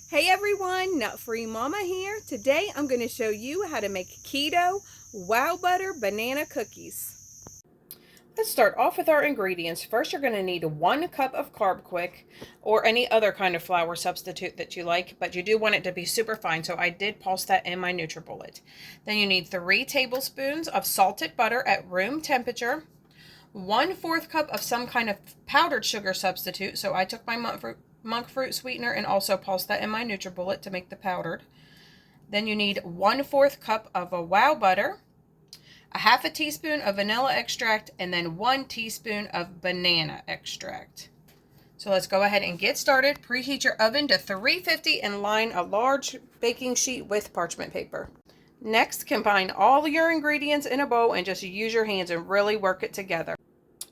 Hey everyone, Nut Free Mama here. Today I'm going to show you how to make Keto Wowbutter banana cookies. Let's start off with our ingredients. First, you're going to need 1 cup of Carbquik or any other kind of flour substitute that you like, but you do want it to be super fine, so I did pulse that in my Nutribullet. Then you need 3 tablespoons of salted butter at room temperature, 1/4 cup of some kind of powdered sugar substitute, so I took my Monkfruit sweetener and also pulsed that in my Nutribullet to make the powdered. Then you need 1/4 cup of a wow butter, a 1/2 teaspoon of vanilla extract, and then 1 teaspoon of banana extract. So let's go ahead and get started. Preheat your oven to 350 and line a large baking sheet with parchment paper. Next, combine all your ingredients in a bowl and just use your hands and really work it together.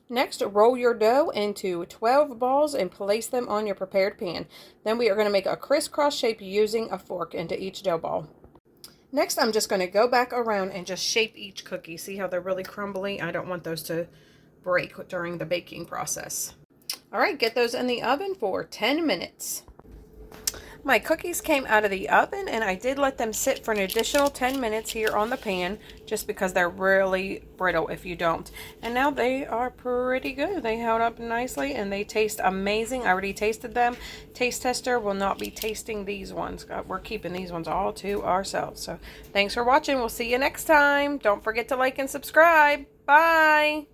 Next, roll your dough into 12 balls and place them on your prepared pan. Then we are going to make a crisscross shape using a fork into each dough ball. Next, I'm just going to go back around and just shape each cookie. See how they're really crumbly? I don't want those to break during the baking process. All right, get those in the oven for 10 minutes. My cookies came out of the oven and I did let them sit for an additional 10 minutes here on the pan just because they're really brittle if you don't. And now they are pretty good. They held up nicely and they taste amazing. I already tasted them. Taste tester will not be tasting these ones. We're keeping these ones all to ourselves. So thanks for watching. We'll see you next time. Don't forget to like and subscribe. Bye.